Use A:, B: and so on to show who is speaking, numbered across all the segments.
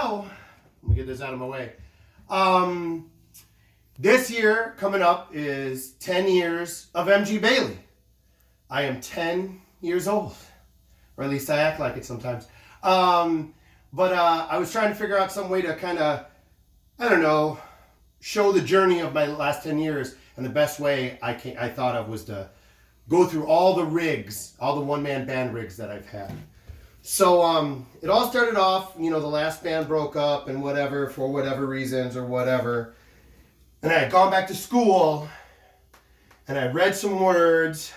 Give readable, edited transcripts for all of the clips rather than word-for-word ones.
A: now, let me get this out of my way. This year coming up is 10 years of MG Bailey. I am 10 years old, or at least I act like it sometimes. But I was trying to figure out some way to kind of, I don't know, show the journey of my last 10 years. And the best way I thought of was to go through all the rigs, all the one-man band rigs that I've had. So it all started off, the last band broke up and whatever, for whatever reasons or whatever. And I had gone back to school and I read some words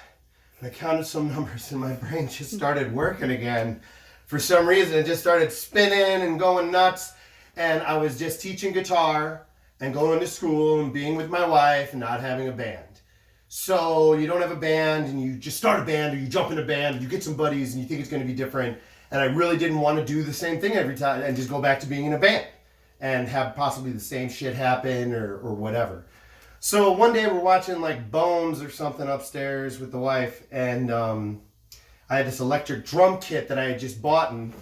A: and I counted some numbers and my brain just started working again. For some reason, it just started spinning and going nuts. And I was just teaching guitar and going to school and being with my wife and not having a band. So you don't have a band and you just start a band or you jump in a band and you get some buddies and you think it's going to be different. And I really didn't want to do the same thing every time and just go back to being in a band and have possibly the same shit happen or whatever. So one day we're watching like Bones or something upstairs with the wife, and I had this electric drum kit that I had just bought, and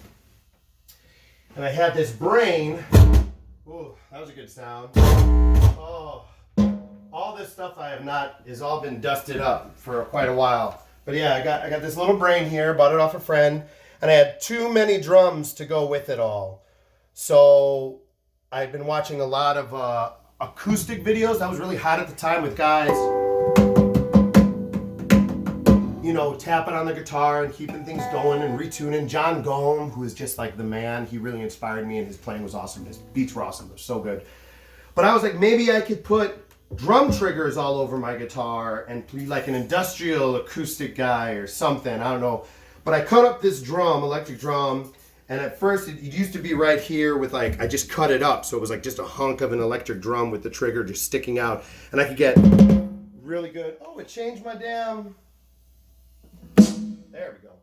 A: I had this brain. Ooh, that was a good sound. Oh, all this stuff has all been dusted up for quite a while. But yeah, I got this little brain here, bought it off a friend, and I had too many drums to go with it all. So I've been watching a lot of acoustic videos. That was really hot at the time with guys, tapping on the guitar and keeping things going and retuning. John Gome, who is just like the man, he really inspired me and his playing was awesome. His beats were awesome. They're so good. But I was like, maybe I could put drum triggers all over my guitar and be like an industrial acoustic guy or something. I don't know. But I cut up this drum, electric drum, and at first it used to be right here with I just cut it up. So it was like just a hunk of an electric drum with the trigger just sticking out. And I could get really good. Oh, it changed my damn... There we go.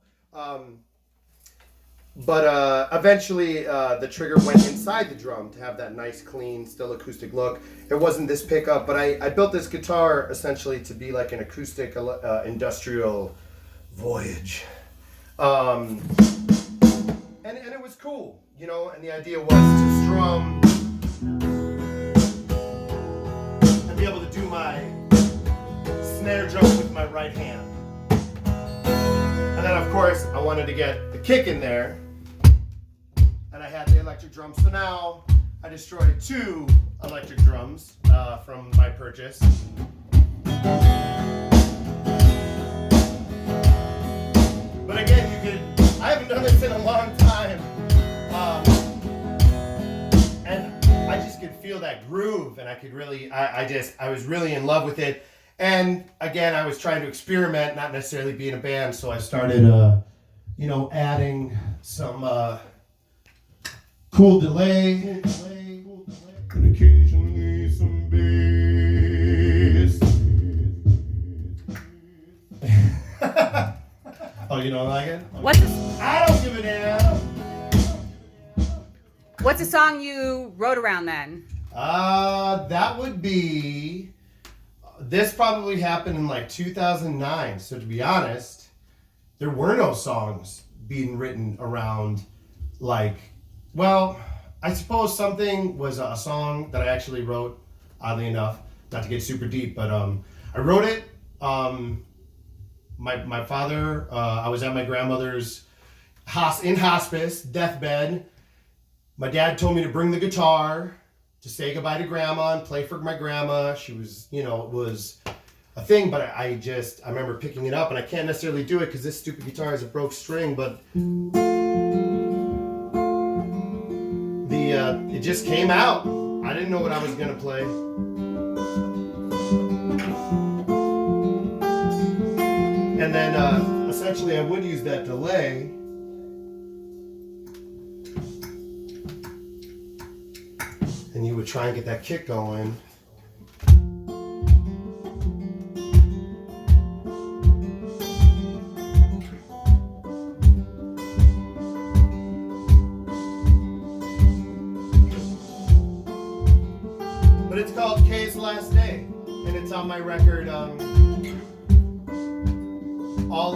A: But eventually the trigger went inside the drum to have that nice, clean, still acoustic look. It wasn't this pickup, but I built this guitar essentially to be like an acoustic industrial voyage. And it was cool, and the idea was to strum and be able to do my snare drum with my right hand. And then, of course, I wanted to get the kick in there, and I had the electric drum. So now I destroyed 2 electric drums from my purchase. But again, I haven't done this in a long time, and I just could feel that groove, and I could really, I was really in love with it. And again, I was trying to experiment, not necessarily be in a band, so I started, adding some cool delay, and occasionally some bass. Oh, you don't like it? I don't give a damn.
B: What's a song you wrote around then?
A: That would be... This probably happened in 2009. So to be honest, there were no songs being written around I suppose something was a song that I actually wrote, oddly enough, not to get super deep, but I wrote it. My father, I was at my grandmother's in hospice, deathbed. My dad told me to bring the guitar to say goodbye to grandma and play for my grandma. She was, it was a thing, but I remember picking it up, and I can't necessarily do it because this stupid guitar has a broke string, but it just came out. I didn't know what I was going to play. And then essentially I would use that delay. And you would try and get that kick going. But it's called K's Last Day, and it's on my record, All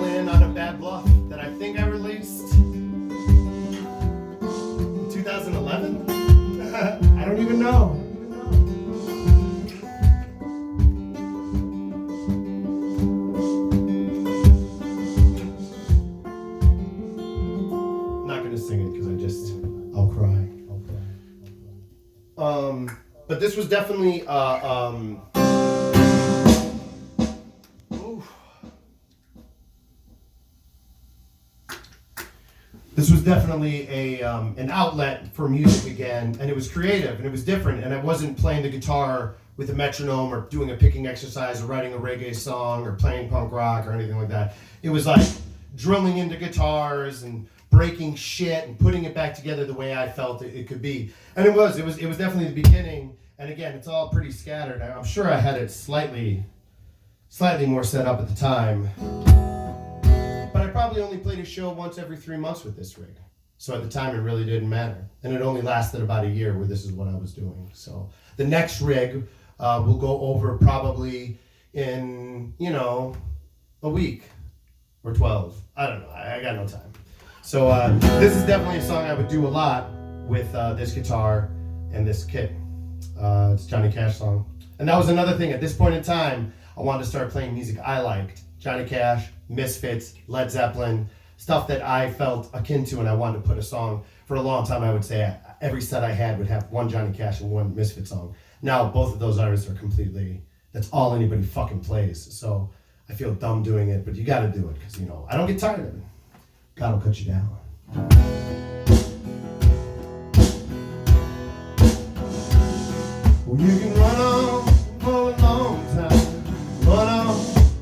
A: In on a Bad Bluff, that I think I released in 2011. know. I'm not gonna sing it because I'll cry. But this was definitely this was definitely an outlet for music again, and it was creative and it was different, and I wasn't playing the guitar with a metronome or doing a picking exercise or writing a reggae song or playing punk rock or anything like that. It was like drilling into guitars and breaking shit and putting it back together the way I felt it could be. And it was definitely the beginning. And again, it's all pretty scattered. I'm sure I had it slightly more set up at the time. But I probably only played a show once every 3 months with this rig. So at the time, it really didn't matter. And it only lasted about a year where this is what I was doing. So the next rig we'll go over probably in, a week or 12. I don't know. I got no time. So this is definitely a song I would do a lot with this guitar and this kit. It's a Johnny Cash song. And that was another thing. At this point in time, I wanted to start playing music I liked. Johnny Cash, Misfits, Led Zeppelin, stuff that I felt akin to, and I wanted to put a song. For a long time, I would say every set I had would have one Johnny Cash and one Misfit song. Now, both of those artists are completely, that's all anybody fucking plays. So I feel dumb doing it, but you gotta do it, because, I don't get tired of it. God will cut you down. Well, you can run on for a long time, run on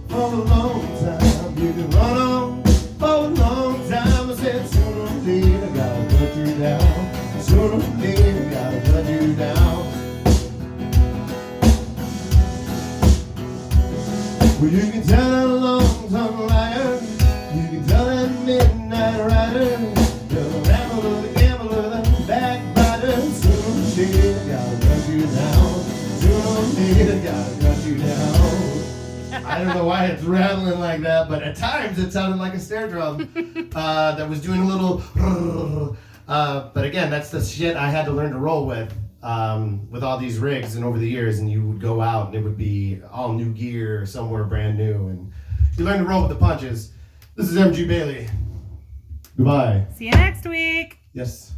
A: for a long time. You can run on for a long time. I said sooner or later I gotta cut you down. Sooner or later I gotta cut you down. Well, you can tell that long-tongue liar, you can tell that midnight rider, the rambler, the gambler, the backbiter. Sooner or later I gotta cut you down. Sooner or later I gotta cut you down. I don't know why it's rattling like that, but at times it sounded like a snare drum that was doing a little. But again, that's the shit I had to learn to roll with all these rigs and over the years. And you would go out and it would be all new gear, somewhere brand new, and you learn to roll with the punches. This is MG Bailey. Goodbye.
B: See you next week.
A: Yes.